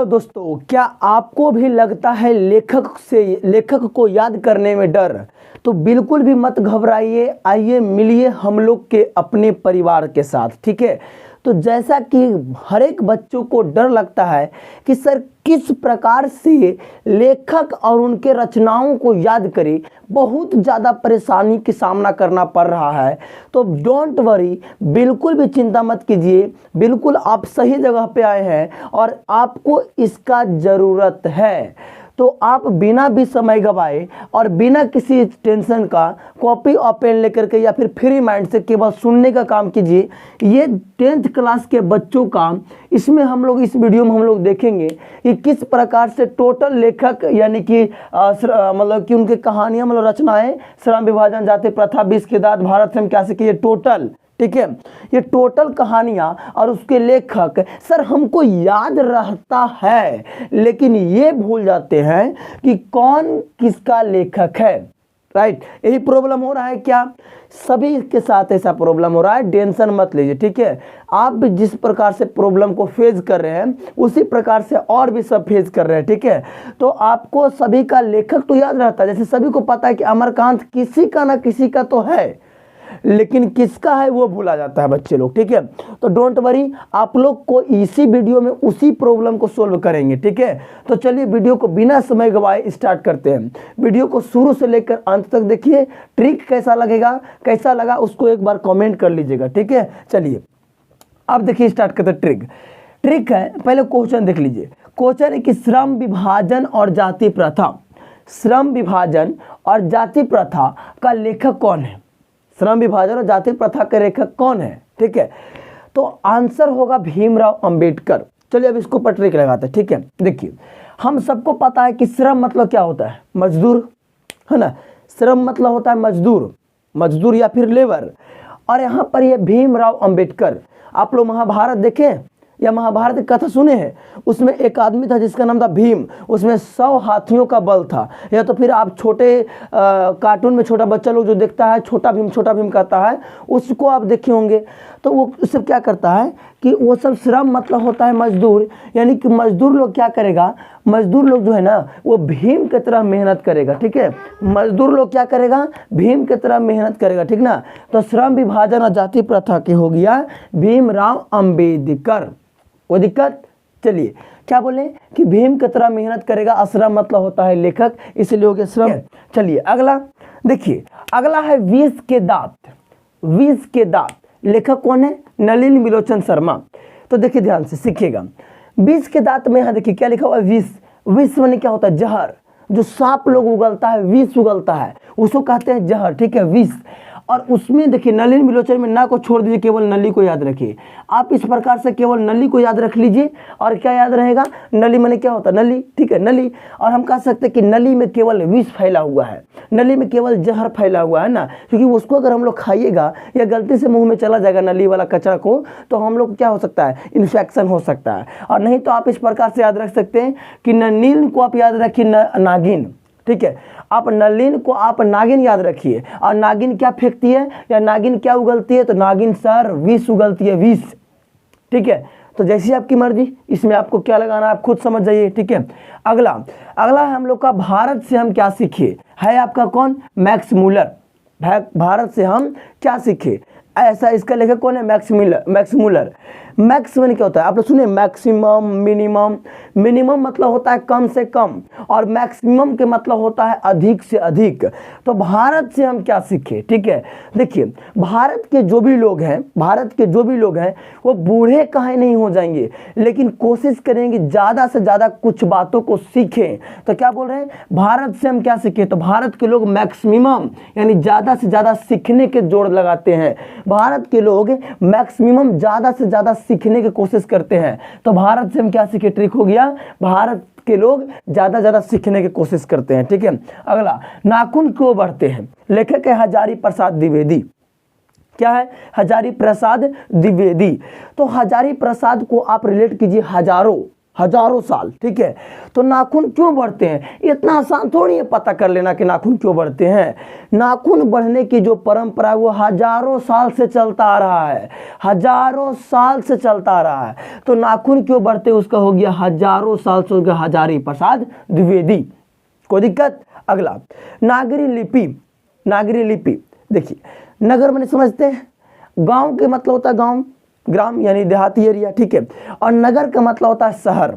तो दोस्तों, क्या आपको भी लगता है लेखक को याद करने में डर? तो बिल्कुल भी मत घबराइए, आइए मिलिए हम लोग के अपने परिवार के साथ। ठीक है, तो जैसा कि हर एक बच्चों को डर लगता है कि सर किस प्रकार से लेखक और उनके रचनाओं को याद करें, बहुत ज़्यादा परेशानी का सामना करना पड़ रहा है। तो डोंट वरी, बिल्कुल भी चिंता मत कीजिए, बिल्कुल आप सही जगह पे आए हैं और आपको इसका ज़रूरत है। तो आप बिना भी समय गवाए और बिना किसी टेंशन का कॉपी और पेन लेकर के या फिर फ्री माइंड से केवल सुनने का काम कीजिए। ये 10th क्लास के बच्चों का इसमें हम लोग इस वीडियो में हम लोग देखेंगे कि किस प्रकार से टोटल लेखक यानी कि मतलब कि उनके कहानियाँ मतलब रचनाएं श्रम विभाजन, जाति प्रथा, 20 के दांत, भारत से हम क्या सीखे, ये टोटल, ठीक है, ये टोटल कहानियां और उसके लेखक सर हमको याद रहता है, लेकिन ये भूल जाते हैं कि कौन किसका लेखक है। राइट, यही प्रॉब्लम हो रहा है क्या? सभी के साथ ऐसा प्रॉब्लम हो रहा है, टेंशन मत लीजिए। ठीक है, आप भी जिस प्रकार से प्रॉब्लम को फेस कर रहे हैं उसी प्रकार से और भी सब फेस कर रहे हैं। ठीक है, तो आपको सभी का लेखक तो याद रहता है, जैसे सभी को पता है कि अमरकांत किसी का ना किसी का तो है, लेकिन किसका है वो भूला जाता है बच्चे लोग। ठीक है, तो डोंट वरी, आप लोग को इसी वीडियो में उसी प्रॉब्लम को सोल्व करेंगे। ठीक है, तो चलिए वीडियो को बिना समय गवाए स्टार्ट करते हैं। वीडियो को शुरू से लेकर अंत तक देखिए, ट्रिक कैसा लगेगा, कैसा लगा उसको एक बार कमेंट कर लीजिएगा। ठीक है, चलिए अब देखिए स्टार्ट करते हैं। ट्रिक है, पहले क्वेश्चन देख लीजिए। क्वेश्चन है कि श्रम विभाजन और जाति प्रथा, श्रम विभाजन और जाति प्रथा का लेखक कौन है? श्रम विभाजन और जाति प्रथा के लेखक कौन है? ठीक है, तो आंसर होगा भीमराव अंबेडकर। चलिए अब इसको पर ट्रिक लगाते हैं। ठीक है, देखिए हम सबको पता है कि श्रम मतलब क्या होता है, मजदूर, है ना। श्रम मतलब होता है मजदूर, मजदूर या फिर लेबर। और यहाँ पर ये भीमराव अंबेडकर, आप लोग महाभारत देखें या महाभारत की कथा सुने हैं, उसमें एक आदमी था जिसका नाम था भीम, उसमें 100 हाथियों का बल था। या तो फिर आप छोटे कार्टून में छोटा बच्चा लोग जो देखता है छोटा भीम कहता है, उसको आप देखे होंगे। तो वो सब क्या करता है कि वो सब श्रम मतलब होता है मजदूर, यानी कि मजदूर लोग क्या करेगा, मजदूर लोग जो है ना वो भीम की तरह मेहनत करेगा। ठीक है, मजदूर लोग क्या करेगा, भीम की तरह मेहनत करेगा। ठीक ना, तो श्रम विभाजन और जाति प्रथा के हो गया भीमराव अंबेडकर। वो दिक्कत, चलिए क्या बोले कि भीम की तरह मेहनत करेगा, अश्रम मतलब होता है लेखक, इसलिए हो गया श्रम। चलिए अगला देखिए, अगला है विष के दांत। विष के दांत लेखक कौन है? नलिनी बिलोचन शर्मा। तो देखिए ध्यान से सीखिएगा, विष के दांत में यहाँ देखिए क्या लिखा हुआ है, विष। विष में क्या होता है, जहर। जो सांप लोग उगलता है, विष उगलता है, उसको कहते हैं जहर। ठीक है, विष। और उसमें देखिए नलिनी बिलोचन में ना को छोड़ दीजिए, केवल नली को याद रखिए। आप इस प्रकार से केवल नली को याद रख लीजिए और क्या याद रहेगा, नली माने क्या होता है, नली। ठीक है, नली। और हम कह सकते हैं कि नली में केवल विष फैला हुआ है, नली में केवल जहर फैला हुआ है ना, क्योंकि उसको अगर हम लोग खाइएगा या गलती से मुंह में चला जाएगा नली वाला कचरा को, तो हम लोग क्या हो सकता है, इन्फेक्शन हो सकता है। और नहीं तो आप इस प्रकार से याद रख सकते हैं कि नलिन को आप याद रखिए नागिन। ठीक है, आप नलिन को आप नागिन याद रखिए। और नागिन क्या फेंकती है या नागिन क्या उगलती है, तो नागिन सर विष उगलती है, विष। ठीक है, तो जैसी आपकी मर्जी, इसमें आपको क्या लगाना आप खुद समझ जाइए। ठीक है, अगला है हम लोग का भारत से हम क्या सीखे, है आपका कौन, मैक्स मूलर। भारत से हम क्या सीखे, ऐसा इसका लेखक कौन है, मैक्स मूलर। मैक्स में क्या होता है, आप लोग सुनिए, मैक्सिमम, मिनिमम। मिनिमम मतलब होता है कम से कम और मैक्सिमम के मतलब होता है अधिक से अधिक। तो भारत से हम क्या सीखे, ठीक है, देखिए भारत के जो भी लोग हैं वो बूढ़े काहे नहीं हो जाएंगे, लेकिन कोशिश करेंगे ज़्यादा से ज़्यादा कुछ बातों को सीखें। तो क्या बोल रहे हैं, भारत से हम क्या सीखे, तो भारत के लोग मैक्सिमम यानी ज़्यादा से ज़्यादा सीखने के जोड़ लगाते हैं। भारत के लोग मैक्सिमम ज़्यादा से ज़्यादा सीखने की कोशिश करते हैं। तो भारत से हम क्या सीखे, ट्रिक हो गया, भारत के लोग ज़्यादा सीखने की कोशिश करते हैं। ठीक है, अगला, नाखून क्यों बढ़ते हैं, लेखक है हजारी प्रसाद द्विवेदी। क्या है, हजारी प्रसाद द्विवेदी। तो हजारी प्रसाद को आप रिलेट कीजिए हजारों, हजारों साल, ठीक है। तो नाखून क्यों बढ़ते हैं, इतना आसान थोड़ी है पता कर लेना कि नाखून क्यों बढ़ते हैं। नाखून बढ़ने की जो परंपरा है वो हजारों साल से चलता आ रहा है, हजारों साल से चलता आ रहा है। तो नाखून क्यों बढ़ते हैं उसका हो गया हजारों साल से, हो गया हजारी प्रसाद द्विवेदी। कोई दिक्कत। अगला नागरी लिपि। नागरी लिपि देखिए, नगर मैंने समझते हैं, गांव के मतलब होता है गांव, ग्राम यानी देहाती एरिया, ठीक है। और नगर का मतलब होता है शहर।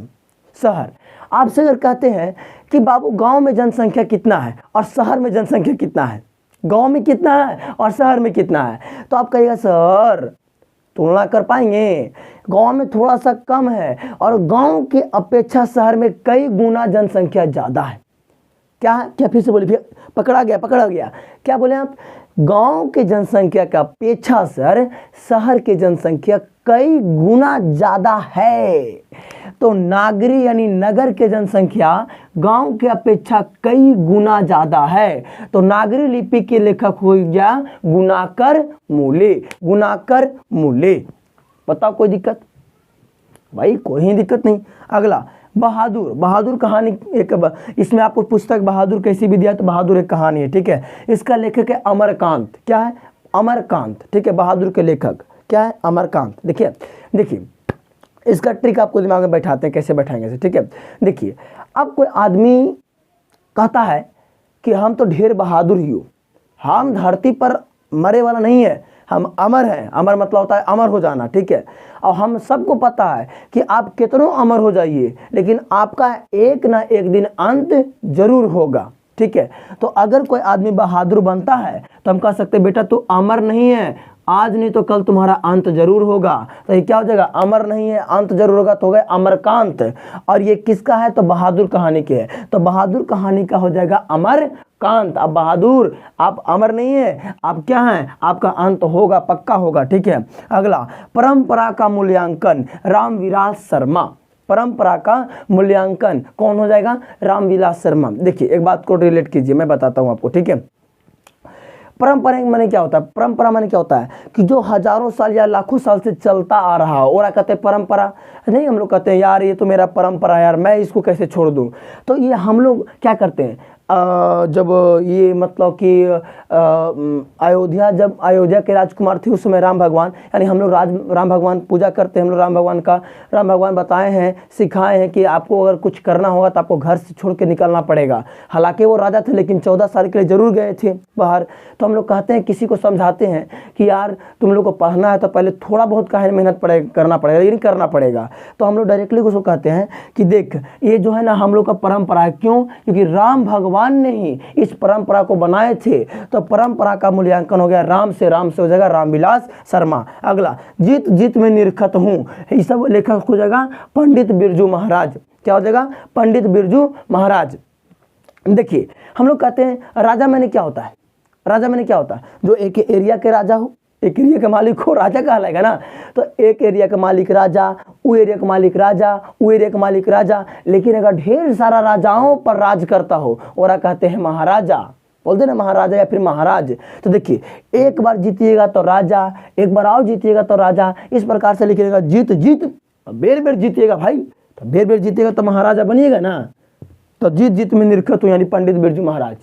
शहर आपसे अगर कहते हैं कि बाबू गांव में जनसंख्या कितना है और शहर में जनसंख्या कितना है, गांव में कितना है और शहर में कितना है, तो आप कहिएगा सर तुलना कर पाएंगे, गांव में थोड़ा सा कम है और गांव के अपेक्षा शहर में कई गुना जनसंख्या ज़्यादा है। क्या है, क्या फिर से बोलिए, पकड़ा गया, क्या बोले आप, गांव के जनसंख्या का अपेक्षा सर शहर के जनसंख्या कई गुना ज़्यादा है। तो नागरी यानी नगर के जनसंख्या गांव के अपेक्षा कई गुना ज़्यादा है। तो नागरी लिपि के लेखक हो गया गुणाकर मूले। गुणाकर मूले, बताओ कोई दिक्कत भाई, कोई दिक्कत नहीं। अगला बहादुर। बहादुर कहानी एक, इसमें आपको पुस्तक बहादुर कैसी भी दिया तो बहादुर एक कहानी है, ठीक है। इसका लेखक है अमरकांत। क्या है, अमरकांत, ठीक है। बहादुर के लेखक क्या है, अमरकांत। देखिए इसका ट्रिक आपको दिमाग में बैठाते हैं, कैसे बैठाएंगे इसे, ठीक है। देखिए अब कोई आदमी कहता है कि हम तो ढेर बहादुर ही हो, हम धरती पर मरे वाला नहीं है, हम अमर हैं। अमर मतलब होता है अमर हो जाना, ठीक है। और हम सबको पता है कि आप कितनों अमर हो जाइए लेकिन आपका एक ना एक दिन अंत जरूर होगा, ठीक है। तो अगर कोई आदमी बहादुर बनता है तो हम कह सकते हैं बेटा तू अमर नहीं है, आज नहीं तो कल तुम्हारा अंत जरूर होगा। तो ये क्या हो जाएगा, अमर नहीं है अंत जरूर होगा, तो हो गया अमरकांत। और ये किसका है, तो बहादुर कहानी के है, तो बहादुर कहानी का हो जाएगा अमरकांत। अब बहादुर आप अमर नहीं है, आप क्या हैं, आपका अंत होगा, पक्का होगा, ठीक है। अगला परंपरा का मूल्यांकन, रामविलास शर्मा। परंपरा का मूल्यांकन कौन हो जाएगा, रामविलास शर्मा। देखिए एक बात को रिलेट कीजिए, मैं बताता हूं आपको, ठीक है। परंपरा माने क्या होता है, परंपरा माने क्या होता है कि जो हजारों साल या लाखों साल से चलता आ रहा हो, और कहते हैं परंपरा नहीं, हम लोग कहते हैं यार ये तो मेरा परंपरा है यार, मैं इसको कैसे छोड़ दूं। तो ये हम लोग क्या करते हैं, जब ये मतलब कि जब अयोध्या के राजकुमार थे उस समय राम भगवान, यानी हम लोग राम भगवान पूजा करते हैं हम लोग राम भगवान का। राम भगवान बताए हैं, सिखाए हैं कि आपको अगर कुछ करना होगा तो आपको घर से छोड़ के निकलना पड़ेगा। हालांकि वो राजा थे लेकिन 14 साल के लिए जरूर गए थे बाहर। तो हम लोग कहते हैं, किसी को समझाते हैं कि यार तुम लोग को पढ़ना है तो पहले थोड़ा बहुत काहे मेहनत करना पड़ेगा, लेकिन करना पड़ेगा। तो हम लोग डायरेक्टली उसको कहते हैं कि देख ये जो है ना हम लोग का परंपरा है, क्यों, क्योंकि राम भगवान ने ही इस परंपरा को बनाए थे। तो परंपरा का मूल्यांकन हो गया राम से हो जाएगा रामविलास शर्मा। अगला जीत जीत में निरखत हूँ, ये सब लेखक हो जाएगा पंडित बिरजू महाराज। क्या हो जाएगा, पंडित बिरजू महाराज। देखिए हम लोग कहते हैं राजा मैंने क्या होता है, राजा मैंने क्या होता है, जो एक एरिया के राजा हो, एक एरिया के मालिक हो, राजा कहलाएगा ना। तो एक एरिया का मालिक राजा, वो एरिया का मालिक राजा, वो एरिया का मालिक राजा। लेकिन अगर ढेर सारा राजाओं पर राज करता हो और कहते हैं महाराजा, बोलते ना महाराजा या फिर महाराज। तो देखिए एक बार जीतिएगा तो राजा, एक बार आओ जीतिएगा तो राजा, इस प्रकार से लिखिएगा जीत जीत, बेर बेर जीतिएगा भाई, तो बेर बेर जीतिएगा तो महाराजा बनिएगा ना। तो जीत जीत में निरखत हूँ यानी पंडित बिरजू महाराज।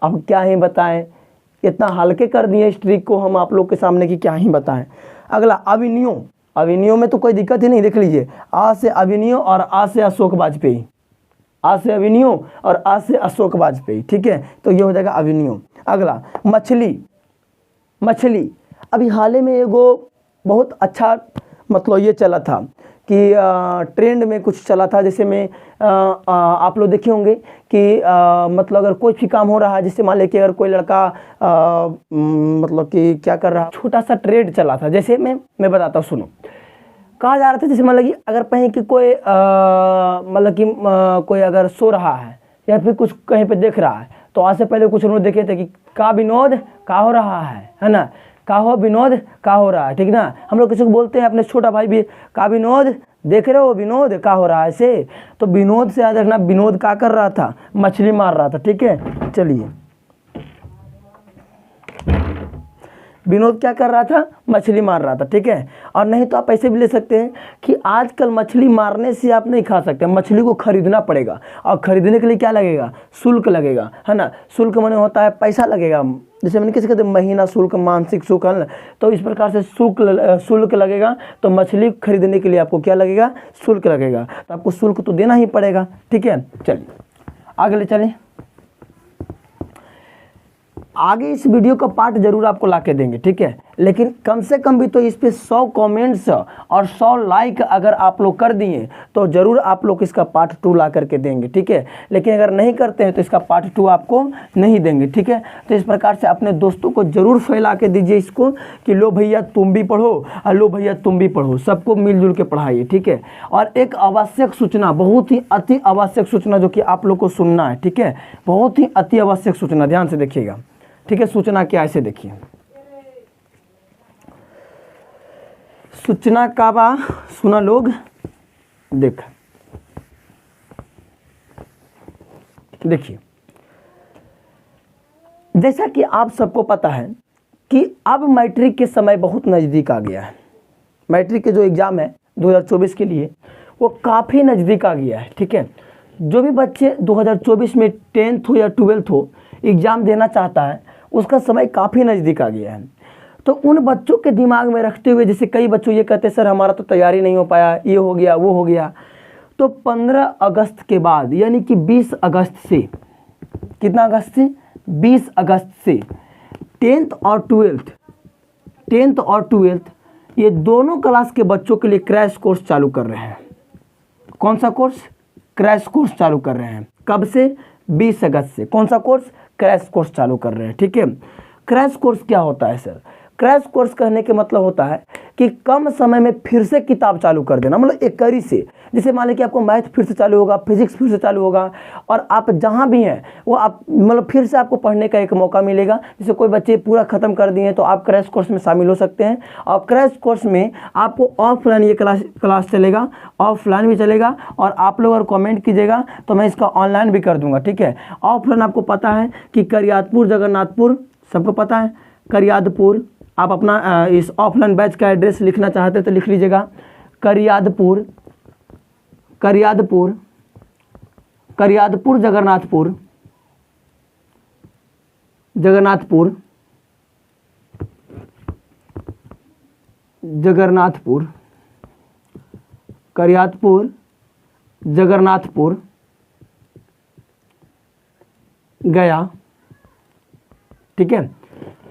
अब क्या ही बताएं, इतना हल्के कर दिए इस ट्रिक को हम आप लोग के सामने कि क्या ही बताएं। अगला अभिनयो। अभिनयो में तो कोई दिक्कत ही नहीं, देख लीजिए आ से अभिनयो और आ से अशोक वाजपेयी, आ से अभिनयो और आ से अशोक वाजपेयी, ठीक है। तो ये हो जाएगा अभिनयो। अगला मछली। मछली अभी हाल ही में एगो बहुत अच्छा मतलब ये चला था कि ट्रेंड में कुछ चला था, जैसे में आप लोग देखे होंगे कि मतलब अगर कोई भी काम हो रहा है, जैसे मान लें कि अगर कोई लड़का मतलब कि क्या कर रहा है, छोटा सा ट्रेंड चला था। जैसे मैं बताता हूँ, सुनो। कहा जा रहा था जैसे मतलब कि अगर कहीं कि कोई मतलब कि कोई अगर सो रहा है या फिर कुछ कहीं पे देख रहा है, तो आज से पहले कुछ उन्होंने देखे थे कि का विनोद का हो रहा है ना, का हो विनोद का हो रहा है, ठीक ना। हम लोग किसी को बोलते हैं, अपने छोटा भाई भी का विनोद देख रहे हो, विनोद का हो रहा है से। तो विनोद से याद रखना, विनोद का कर रहा था, मछली मार रहा था, ठीक है। चलिए विनोद क्या कर रहा था, मछली मार रहा था, ठीक है। और नहीं तो आप ऐसे भी ले सकते हैं कि आजकल मछली मारने से आप नहीं खा सकते, मछली को खरीदना पड़ेगा, और खरीदने के लिए क्या लगेगा, शुल्क लगेगा, है ना। शुल्क माने होता है पैसा लगेगा, जैसे मैंने किसी कहते हैं महीना शुल्क, मानसिक शुल्क, है ना। तो इस प्रकार से शुल्क लगेगा। तो मछली खरीदने के लिए आपको क्या लगेगा, शुल्क लगेगा, तो आपको शुल्क तो देना ही पड़ेगा, ठीक है। चलिए आगे ले चलें। आगे इस वीडियो का पार्ट जरूर आपको ला के देंगे, ठीक है, लेकिन कम से कम भी तो इस पे 100 कमेंट्स और 100 लाइक अगर आप लोग कर दिए तो जरूर आप लोग इसका पार्ट 2 ला करके देंगे, ठीक है। लेकिन अगर नहीं करते हैं तो इसका पार्ट 2 आपको नहीं देंगे, ठीक है। तो इस प्रकार से अपने दोस्तों को जरूर फैला के दीजिए इसको कि लो भैया तुम भी पढ़ो और लो भैया तुम भी पढ़ो, सबको मिलजुल के पढ़ाइए, ठीक है। और एक आवश्यक सूचना, बहुत ही अति आवश्यक सूचना जो कि आप लोग को सुनना है, ठीक है, बहुत ही अति आवश्यक सूचना, ध्यान से देखिएगा, ठीक है। सूचना क्या, ऐसे देखिए, सूचना का बा सुना लोग, देखिए जैसा कि आप सबको पता है कि अब मैट्रिक के समय बहुत नज़दीक आ गया है। मैट्रिक के जो एग्ज़ाम है 2024 के लिए वो काफ़ी नज़दीक आ गया है, ठीक है। जो भी बच्चे 2024 में 10th हो या 12th हो एग्ज़ाम देना चाहता है उसका समय काफ़ी नज़दीक आ गया है। तो उन बच्चों के दिमाग में रखते हुए, जैसे कई बच्चों ये कहते हैं सर हमारा तो तैयारी नहीं हो पाया, ये हो गया वो हो गया, तो 15 अगस्त के बाद यानी कि 20 अगस्त से, कितना अगस्त से, 20 अगस्त से 10th और 12th ये दोनों क्लास के बच्चों के लिए क्रैश कोर्स चालू कर रहे हैं। कौन सा कोर्स, क्रैश कोर्स चालू कर रहे हैं। कब से, 20 अगस्त से। कौन सा कोर्स, क्रैश कोर्स चालू कर रहे हैं, ठीक है। क्रैश कोर्स क्या होता है सर, क्रैश कोर्स कहने के मतलब होता है कि कम समय में फिर से किताब चालू कर देना, मतलब एक कड़ी से। जैसे मान लें कि आपको मैथ फिर से चालू होगा, फिजिक्स फिर से चालू होगा, और आप जहाँ भी हैं वो आप मतलब फिर से आपको पढ़ने का एक मौका मिलेगा। जैसे कोई बच्चे पूरा ख़त्म कर दिए तो आप क्रैश कोर्स में शामिल हो सकते हैं। और क्रैश कोर्स में आपको ऑफलाइन ये क्लास चलेगा, ऑफलाइन भी चलेगा, और आप लोग अगर कमेंट कीजिएगा तो मैं इसका ऑनलाइन भी कर दूँगा, ठीक है। ऑफलाइन आपको पता है कि करियातपुर जगन्नाथपुर, सबको पता है करियादपुर। आप अपना इस ऑफलाइन बैच का एड्रेस लिखना चाहते हैं तो लिख लीजिएगा, करियादपुर जगन्नाथपुर करियादपुर जगन्नाथपुर गया, ठीक है।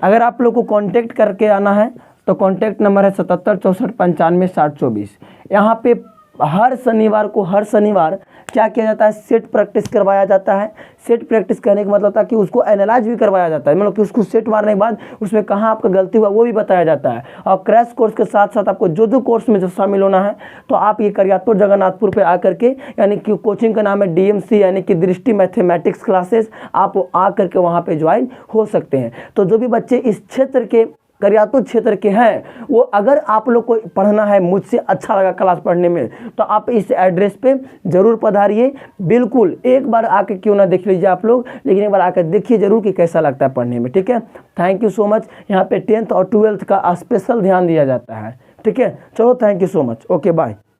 अगर आप लोग को कांटेक्ट करके आना है तो कांटेक्ट नंबर है 77 64 95 60 24। यहाँ पे हर शनिवार क्या किया जाता है, सेट प्रैक्टिस करवाया जाता है। सेट प्रैक्टिस करने का मतलब था कि उसको एनालाइज भी करवाया जाता है, मतलब कि उसको सेट मारने के बाद उसमें कहाँ आपका गलती हुआ वो भी बताया जाता है। और क्रैश कोर्स के साथ साथ आपको जो कोर्स में जो शामिल होना है तो आप ये करियातपुर जगन्नाथपुर पे आकर के, यानी कि कोचिंग का नाम है DMC यानी कि दृष्टि मैथमेटिक्स क्लासेस, आप आकर के वहाँ पे ज्वाइन हो सकते हैं। तो जो भी बच्चे इस क्षेत्र के, करियातपुर क्षेत्र के हैं, वो अगर आप लोग को पढ़ना है, मुझसे अच्छा लगा क्लास पढ़ने में, तो आप इस एड्रेस पे ज़रूर पधारिए। बिल्कुल एक बार आके क्यों ना देख लीजिए आप लोग, लेकिन एक बार आकर देखिए ज़रूर कि कैसा लगता है पढ़ने में, ठीक है। Thank you so much. यहाँ पे 10th और 12th का स्पेशल ध्यान दिया जाता है, ठीक है। चलो thank you so much, okay bye.